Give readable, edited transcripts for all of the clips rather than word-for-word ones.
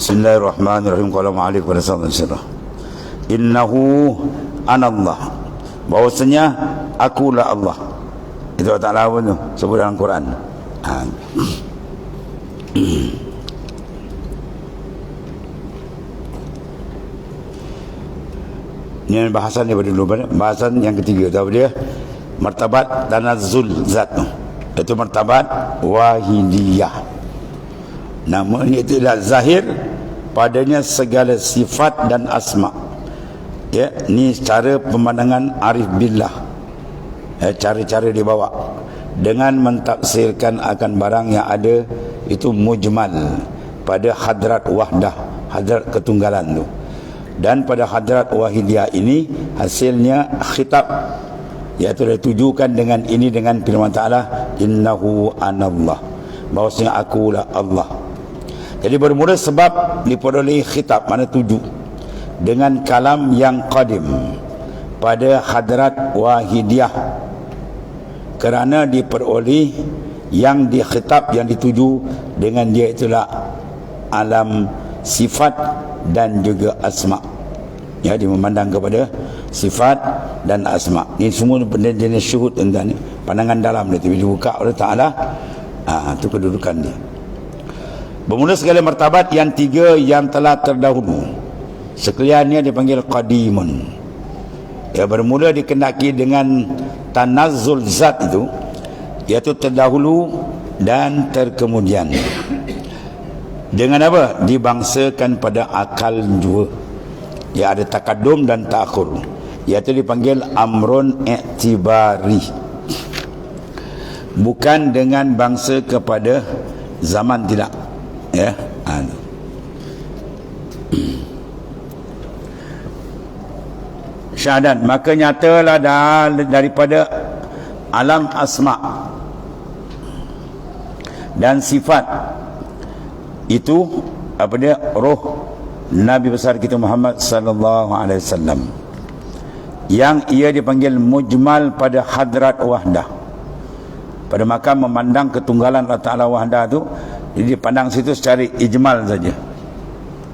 Bismillahirrahmanirrahim. Qala ma'alif wa rasulullah innahu anallah, bahwasanya akulah Allah. Itu Allah Ta'ala pun tu sebut dalam Quran. Ini bahasan daripada dulu. Bahasan yang ketiga tahu dia martabat tanazzul zat tu. Itu martabat wahidiyah. Namanya itu adalah zahir padanya segala sifat dan asma. Ya, ni cara pemandangan arif billah. Cara-cara dibawa dengan mentafsirkan akan barang yang ada itu mujmal pada hadrat wahdah, hadrat ketunggalan tu. Dan pada hadrat wahidiyah ini hasilnya khitab, iaitu ditujukan dengan ini dengan firman Ta'ala innahu anallah, bahawasanya akulah Allah. Jadi bermula sebab diperolehi khitab, mana tuju dengan kalam yang qadim pada hadrat wahidiyah, kerana diperoleh yang dikhitab, yang dituju dengan dia itulah alam sifat dan juga asma. Ya, dia memandang kepada sifat dan asma. Ini semua benda jenis syuhud tentang ni, pandangan dalam dia dibuka oleh Ta'ala. Itu kedudukan dia. Bermula segala martabat yang tiga yang telah terdahulu, sekaliannya dipanggil qadimun. Ya, bermula dikendaki dengan tanazzul zat itu, iaitu terdahulu dan terkemudian. Dengan apa? Dibangsakan pada akal jua. Ya, ada takadum dan ta'akhur, iaitu dipanggil amrun i'tibari, bukan dengan bangsa kepada zaman, tidak. Ya, syahadat, maka nyatalah daripada alam asma dan sifat itu apa dia, roh Nabi besar kita Muhammad sallallahu alaihi wasallam, yang ia dipanggil mujmal pada hadrat wahdah, pada makam memandang ketunggalan Allah Ta'ala wahdah tu. Jadi dipandang situ secara ijmal saja,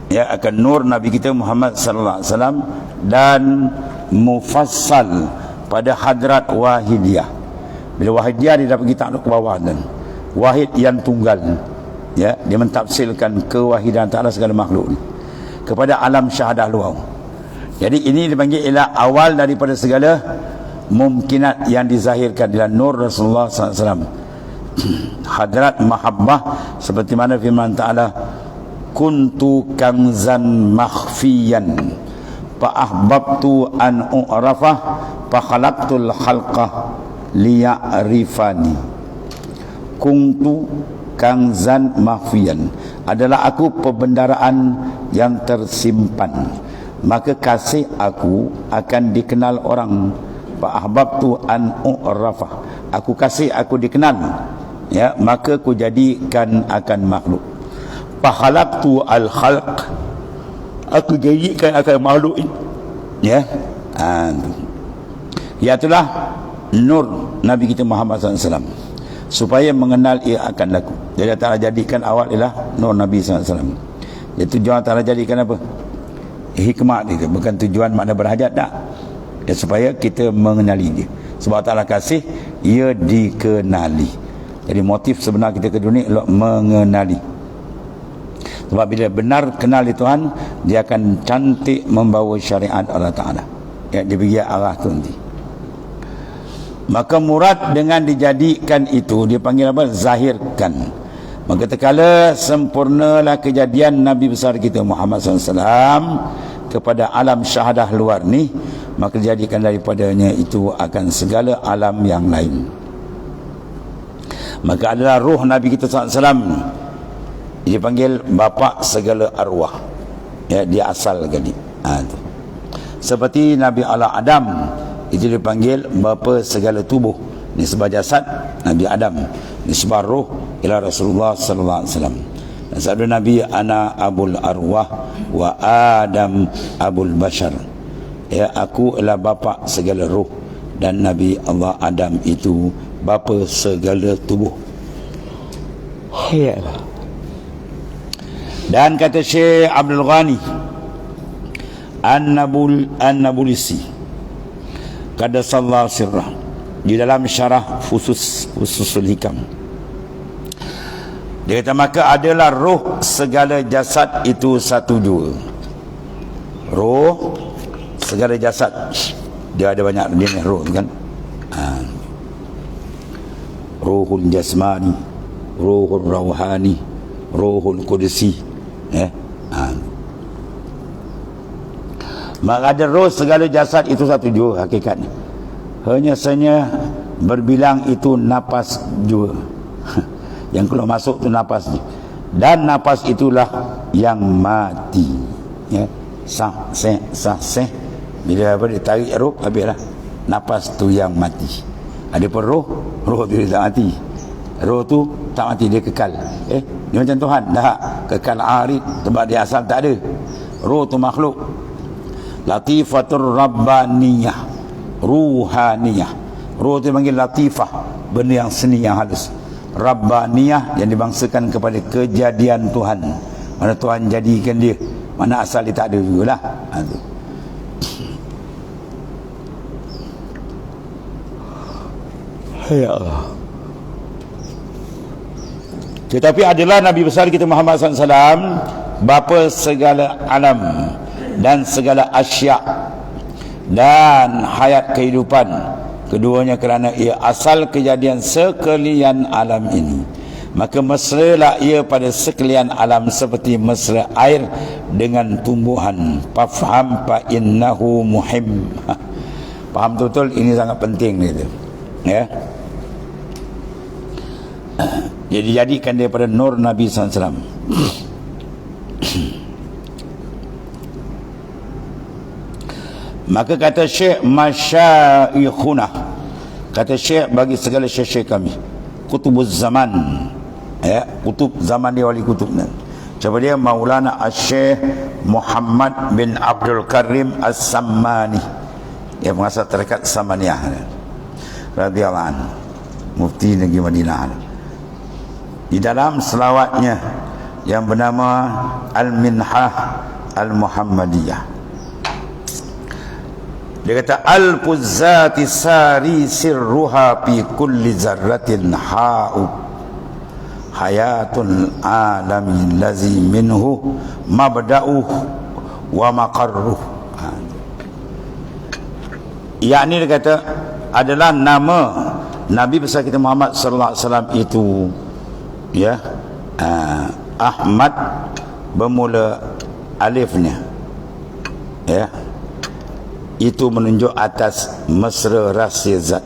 ya, akan nur Nabi kita Muhammad sallallahu alaihi wasallam, dan mufassal pada hadrat wahidiyah. Bila wahidiyah dia dapat kita ke bawah, dan wahid yang tunggal, ya, dia mentafsirkan kewahidan Ta'ala segala makhluk ni kepada alam syahadah luar. Jadi ini dipanggil ialah awal daripada segala mungkinat yang dizahirkan dalam nur Rasulullah SAW. Hadrat mahabbah, seperti mana firman Ta'ala kuntu kanzan makhfiyan fa ahbabtu an u'rafah fa khalaqtul khalqah liya'rifani. Kuntu kanzan makhfiyan, adalah aku perbendaraan yang tersimpan, maka kasih aku akan dikenal orang. Fa ahbabtu an u'rafah, aku kasih aku dikenal, ya, maka ku jadikan akan makhluk. Fa khalaqtu al khalq, aku jadikan akan makhluk ini, ya. Itulah nur Nabi kita Muhammad SAW, supaya mengenal ia akan laku. Jadi Allah jadikan awal ialah nur Nabi SAW. Jadi tujuan Allah jadikan apa? Hikmah dia, bukan tujuan makna berhajat, tak. Ya, supaya kita mengenali dia. Sebab Allah kasih ia dikenali. Jadi motif sebenar kita ke dunia ialah mengenali. Sebab bila benar kenal Tuhan, dia akan cantik membawa syariat Allah Ta'ala, ya, dia pergi arah tu nanti. Maka murad dengan dijadikan itu dipanggil apa? Zahirkan. Maka tekala sempurnalah kejadian Nabi besar kita Muhammad SAW kepada alam syahadah luar ni, maka dijadikan daripadanya itu akan segala alam yang lain. Maka adalah ruh Nabi kita SAW, dia panggil bapa segala arwah, ya, dia asal kali. Seperti Nabi Allah Adam, itu dipanggil bapa segala tubuh. Nisbah jasad Nabi Adam, nisbah ruh ila Rasulullah sallallahu alaihi wasallam. Dan sabda Nabi, ana abul arwah wa Adam abul bashar, ya, aku adalah bapa segala ruh, dan Nabi Allah Adam itu bapa segala tubuh. Ya. Dan kata Syekh Abdul Ghani An-Nabulsi Qaddasallahu sirrah di dalam syarah Fususul Hikam, dia kata maka adalah roh segala jasad itu satu jua. Roh segala jasad, dia ada banyak jenis roh kan. Rohul jasmani, rohul rawhani, rohul qudsi, maka ada roh segala jasad itu satu jua hakikatnya. Hanya saja berbilang itu napas jua. Yang keluar masuk tu napas ni. Dan napas itulah yang mati. Ya. Sah seh. Bila apa ditarik roh habislah. Napas tu yang mati. Ada pun roh tu dia tak mati. Roh tu tak mati, dia kekal. Dia macam Tuhan, dah kekal arid, sebab dia asal tak ada. Roh tu makhluk. Latifatur rabbaniyah, ruhaniyah. Roh tu dipanggil latifah, benda yang seni, yang halus. Rabbaniyah yang dibangsakan kepada kejadian Tuhan. Mana Tuhan jadikan dia, mana asal dia tak ada jugalah. Ya Allah. Tetapi adalah Nabi besar kita Muhammad SAW, bapa segala alam dan segala asya dan hayat kehidupan keduanya, kerana ia asal kejadian sekalian alam ini. Maka mesralah ia pada sekalian alam seperti mesra air dengan tumbuhan. Fafham fa innahu muhim. Faham betul, ini sangat penting gitu. Ya. Jadi jadikan daripada nur Nabi SAW. Maka kata Syekh Masyaikhuna, kata Syekh bagi segala syekh kami, kutubuz zaman, ya, kutub zaman dia, wali kutub. Coba dia Maulana Syekh Muhammad bin Abdul Karim As-Sammani, yang mengasal tarekat Samaniyah radhiyallahu anhu, mufti negeri Madinah. Di dalam selawatnya yang bernama Al-Minhah Al-Muhammadiyah, dia kata al-puzzati sari sirruha fi kulli zarratin ha'u hayatul alamin lazi minhu mabda'uh wa maqarruh. Yakni dia kata adalah nama Nabi besar kita Muhammad sallallahu alaihi wasallam itu, ya, Ahmad bermula alifnya, ya, itu menunjuk atas mesra rahsia zat,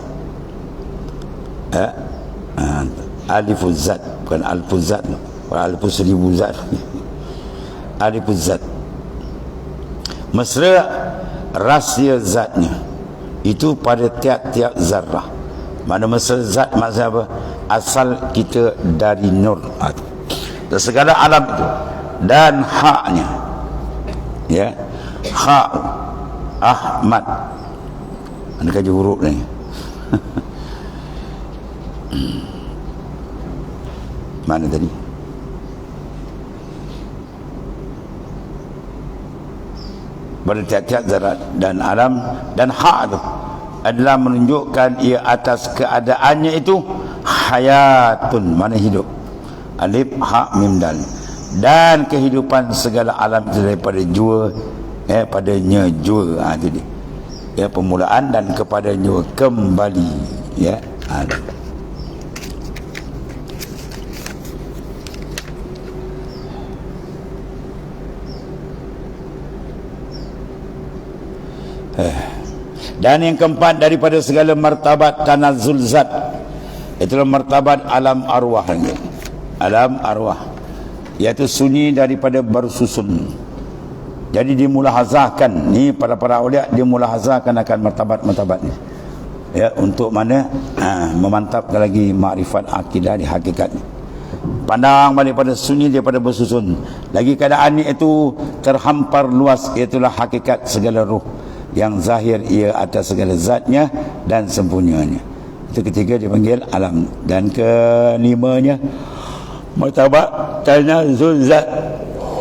alifuz zat, bukan alfuz zat, bukan alfuz seribu zat. Alifuz zat, mesra rahsia zatnya itu pada tiap-tiap zarrah. Mana mesra zat maksud apa? Asal kita dari nur, dan segala alam itu, dan haknya, ya, hak Ahmad. Anda kaji huruf ni. Mana tadi? Pada tiap-tiap zarat dan alam, dan hak itu adalah menunjukkan ia atas keadaannya itu hayatun, mana hidup, alif hak mim dal, dan kehidupan segala alam itu daripada jua, padanya jua, itu dia, ya, permulaan, dan kepada jua kembali, ya. Dan yang keempat daripada segala martabat tanazzul zat, itulah martabat alam arwah. Alam arwah, iaitu sunyi daripada bersusun. Jadi dimulahazahkan ni, para awliya dimulahazahkan akan martabat-martabat ni, ya, untuk mana memantapkan lagi makrifat akidah di hakikat ni. Pandang balik pada sunyi daripada bersusun. Lagi keadaan ni itu terhampar luas, itulah hakikat segala ruh yang zahir ia atas segala zatnya dan sempurnanya. Itu ketiga dipanggil alam. Dan kelimanya martabat tanazzul zat,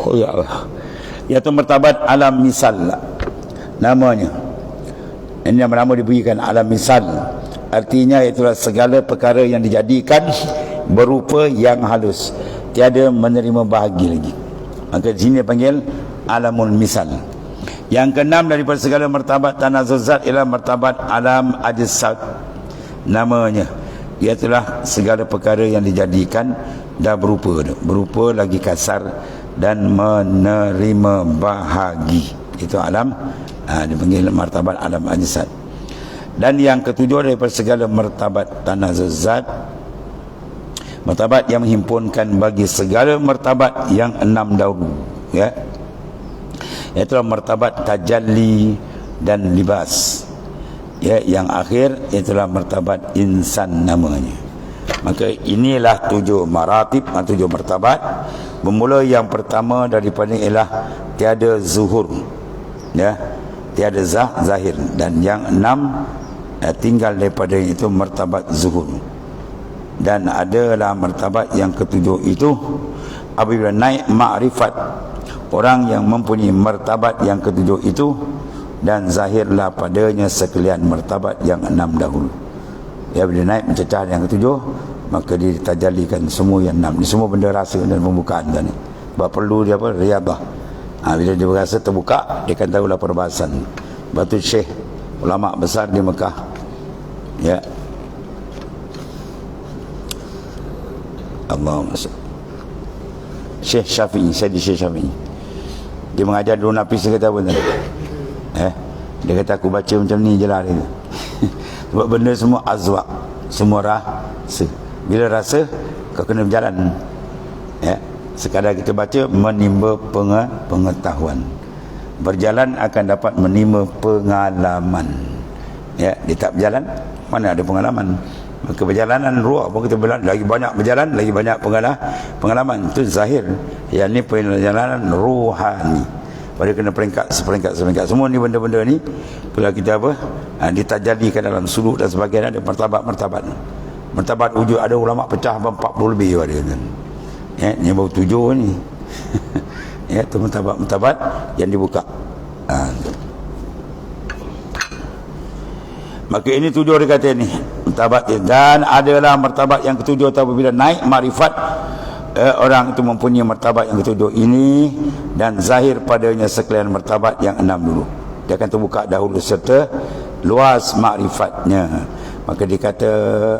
Oh ya Allah. Iaitu martabat alam misal namanya. Ini nama diberikan alam misal. Artinya itulah segala perkara yang dijadikan berupa yang halus, tiada menerima bahagi lagi. Maka di sini panggil alamul misal. Yang keenam daripada segala martabat tanazul zat ialah martabat alam ajsad. Namanya ialah segala perkara yang dijadikan dah berupa lagi kasar dan menerima bahagi. Itu alam dipanggil martabat alam ajsad. Dan yang ketujuh daripada segala martabat tanazul zat, martabat yang menghimpunkan bagi segala martabat yang enam dahulu, ya, iaitu martabat tajalli dan libas, ya, yang akhir itulah martabat insan namanya. Maka inilah tujuh maratib, tujuh martabat. Bermula yang pertama daripada ialah tiada zuhur, ya, tiada zahir, dan yang enam tinggal daripada itu martabat zuhur. Dan adalah martabat yang ketujuh itu apabila naik makrifat, orang yang mempunyai martabat yang ketujuh itu, dan zahirlah padanya sekalian martabat yang enam dahulu. Ya, bila naik mencecah yang ketujuh, maka dia ditajalikan semua yang enam. Ini semua benda rasa dan pembukaan tadi. Sebab perlu dia apa? Riyadhah. Bila dia berasa terbuka, dia akan tahulah perbahasan. Batu Syekh, ulama besar di Mekah, ya, Allahumma Syekh Syafi'i, Syekh Syafi'i, dia mengajar dulu Nafis. Dia kata apa tadi? Dia kata aku baca macam ni je lah dia. Sebab benda semua azwaq, semua rasa. Bila rasa, kau kena berjalan, ya. Sekadar kita baca menimba pengetahuan, berjalan akan dapat menimba pengalaman, ya. Dia tak berjalan, mana ada pengalaman. Maka perjalanan ruh pun kita berjalan, lagi banyak berjalan, lagi banyak pengalaman. Itu zahir. Yang ni perjalanan ruhani. Pada kena peringkat seperingkat. Semua ni benda-benda ni bila kita apa? Ditajadikan dalam suluk dan sebagainya. Ada martabat-martabat. Martabat wujud ada ulama pecah 40 lebih ada kan. Ya, ni baru 7 ni. Ya, tu martabat-martabat yang dibuka. Maka ini 7 dia kata ni martabat. Dan adalah martabat yang ketujuh apabila naik makrifat, orang itu mempunyai martabat yang ketujuh ini, dan zahir padanya sekalian martabat yang enam dulu. Dia akan terbuka dahulu serta luas makrifatnya. Maka dikata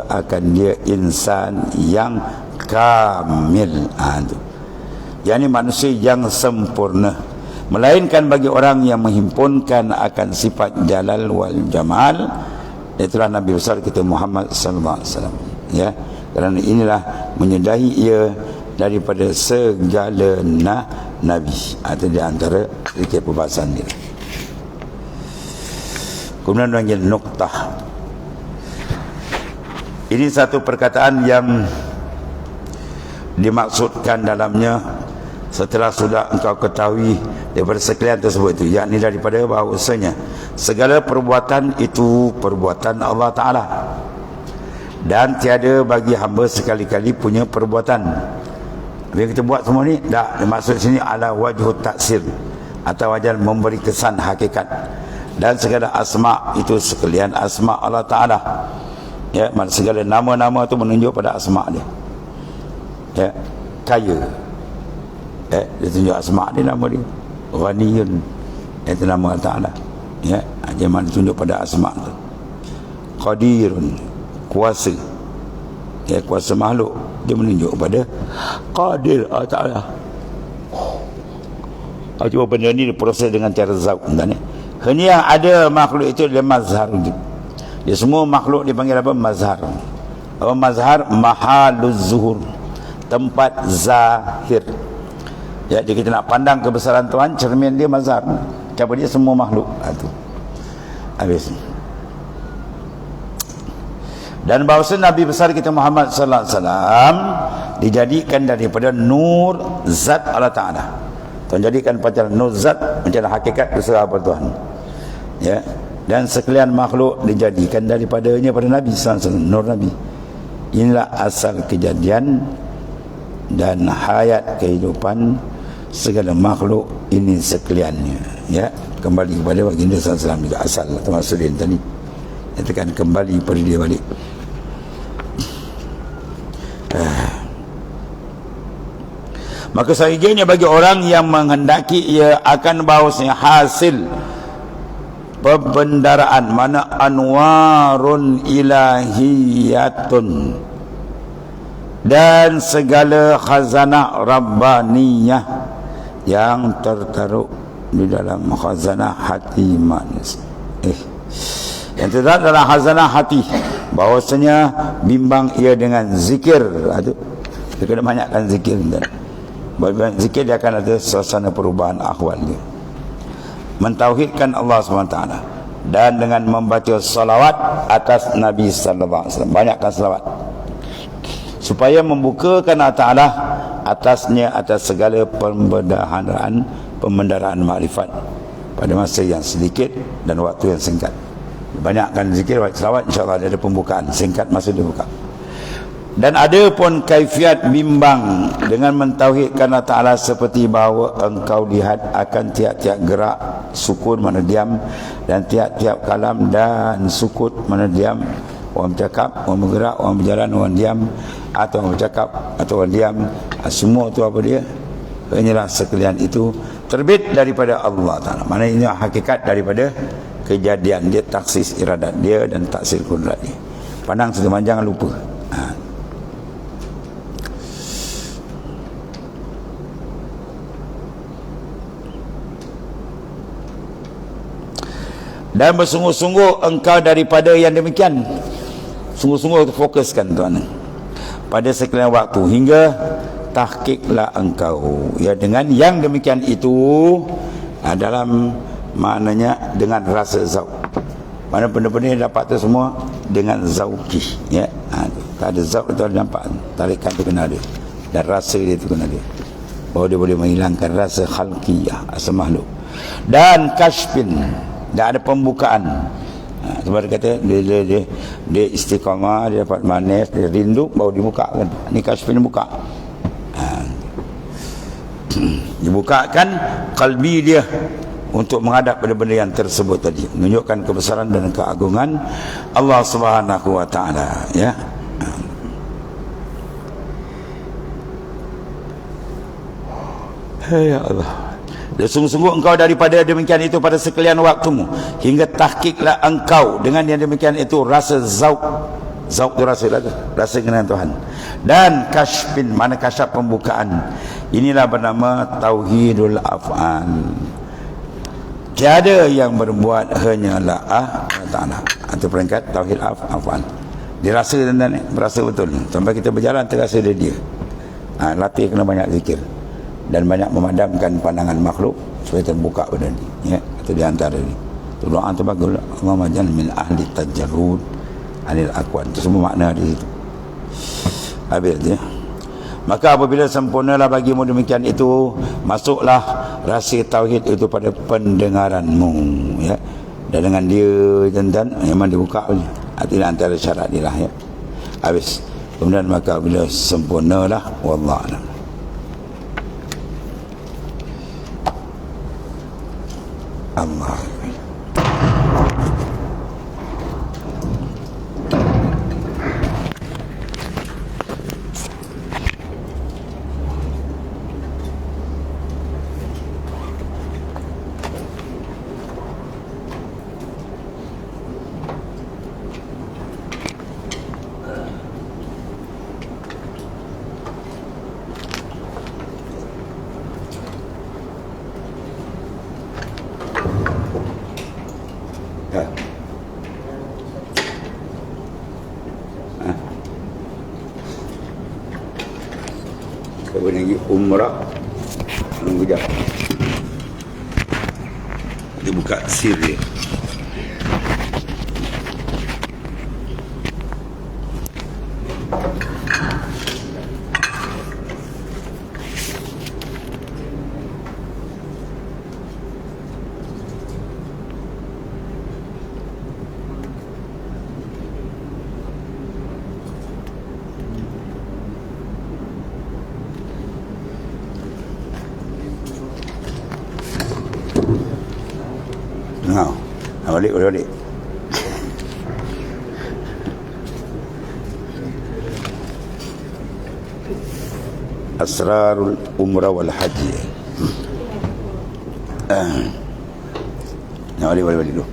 akan dia insan yang kamil. Yang ini manusia yang sempurna. Melainkan bagi orang yang menghimpunkan akan sifat jalal wal jamal, itulah Nabi besar kita Muhammad sallallahu alaihi wasallam, ya. Kerana inilah menyudahi ia daripada segala nabi. Itu di antara sedikit perbahasan dia. Kemudian panggil nuktah. Ini satu perkataan yang dimaksudkan dalamnya setelah sudah engkau ketahui daripada sekalian tersebut itu, yakni daripada bahawasanya segala perbuatan itu perbuatan Allah Ta'ala, dan tiada bagi hamba sekali-kali punya perbuatan. Bila kita buat semua ni, tak maksud sini ala wajhu taksir, atau wajah memberi kesan hakikat. Dan segala asma itu sekalian asma Allah Ta'ala, ya, segala nama-nama itu menunjuk pada asma dia, ya. Kaya, ya, dia tunjuk asma dia, nama dia Ghaniyun, itu nama Allah Ta'ala, ya. Dia tunjuk pada asma itu. Qadirun, kuasa, ya, kuasa makhluk, dia menunjuk pada Qadir Allah Ta'ala. Cuma benda ni diproses dengan cara zauq. Hanya yang ada makhluk itu adalah mazhar. Dia semua makhluk dipanggil apa? Mazhar. Apa mazhar? Mahaluz zuhur, tempat zahir. Ya, jadi kita nak pandang kebesaran Tuhan, cermin dia mazhar. Siapa dia? Semua makhluk. Itu habis. Dan bahawa Nabi besar kita Muhammad sallallahu alaihi wasallam dijadikan daripada nur zat Allah Ta'ala. Tuhan jadikan pacar nur zat menjadi hakikat besar apa Tuhan, ya. Dan sekalian makhluk dijadikan daripadanya pada Nabi sallallahu alaihi wasallam, nur Nabi. Inilah asal kejadian dan hayat kehidupan segala makhluk ini sekaliannya. Ya, kembali kepada baginda sallallahu juga asal termasuk dia tadi. Nyatakan kembali pada dia balik. Maka seharusnya bagi orang yang menghendaki ia akan bahawasanya hasil pembendaraan mana anwarun ilahiyatun dan segala khazanah rabbaniyah yang tertaruh di dalam khazanah hati manusia. Yang terdapat dalam khazanah hati bahawasanya bimbang ia dengan zikir. Itu dia kena banyakkan zikir. Banyak zikir dia akan ada suasana perubahan ahwal dia. Mentauhidkan Allah SWT dan dengan membaca salawat atas Nabi sallallahu alaihi wasallam. Banyakkan salawat supaya membukakan ta'ala atasnya atas segala pembendaraan makrifat pada masa yang sedikit dan waktu yang singkat. Banyakkan zikir, selawat, insyaAllah ada pembukaan singkat masa dibuka. Dan ada pun kaifiat bimbang dengan mentauhidkan ta'ala seperti bahawa engkau lihat akan tiap-tiap gerak sukun mana diam dan tiap-tiap kalam dan sukut mana diam. Orang bercakap, orang bergerak, orang berjalan, orang diam, atau orang bercakap atau orang diam, semua tu apa dia? Inilah sekalian itu terbit daripada Allah Ta'ala. Mana ini hakikat daripada kejadian dia, taksis iradat dia dan taksir kudrat dia. Pandang setelah jangan lupa. Dan bersungguh-sungguh engkau daripada yang demikian. Sungguh-sungguh fokuskan tuan pada sekalian waktu hingga tahqiqlah engkau ya dengan yang demikian itu dalam maknanya dengan rasa zauq. Mana benda-benda yang dapat tu semua dengan zauqi ya. Tak ada zauq itu ada nampak tarikan tu kena ada dan rasa dia tu kena ada bahawa dia boleh menghilangkan rasa khalqiyah asal makhluk dan kashfin dan ada pembukaan. Sebab dia kata dia istiqamah, dia dapat manis, dia rindu baru dibuka kan. Ni kasfin buka. Dibukakan kalbi dia untuk menghadap pada benda yang tersebut tadi, menunjukkan kebesaran dan keagungan Allah Subhanahu wa taala ya. Ya Allah. Dan sungguh-sungguh engkau daripada demikian itu pada sekalian waktumu hingga tahqiqlah engkau dengan yang demikian itu rasa zauq. Zauq itu rasa kenal Tuhan. Dan kashfin mana kasyaf pembukaan. Inilah bernama tauhidul af'al. Tiada yang berbuat hanyalah Allah Ta'ala. Itu peringkat tauhid af'al. Dirasa dan berasa betul. Sampai kita berjalan terasa dia. Latih kena banyak zikir dan banyak memadamkan pandangan makhluk supaya terbuka benda ni ya. Itu di antara ni doa tu bagus. Allahumma ja'al min ahli tajarrud anil aqwan. Itu semua makna di situ. Habis dia. Maka apabila sempurnalah bagimu demikian itu, masuklah rasa tauhid itu pada pendengaranmu ya. Dan dengan dia dan memang dibuka punya. Itu antara syarat dia lah ya. Habis. Kemudian maka bila sempurnalah wallahu a'lam. Allah. Kemudian lagi umrah nunggu jam dia buka sir dia. Balik, balik. Asrarul umrah wal haji. Balik dulu.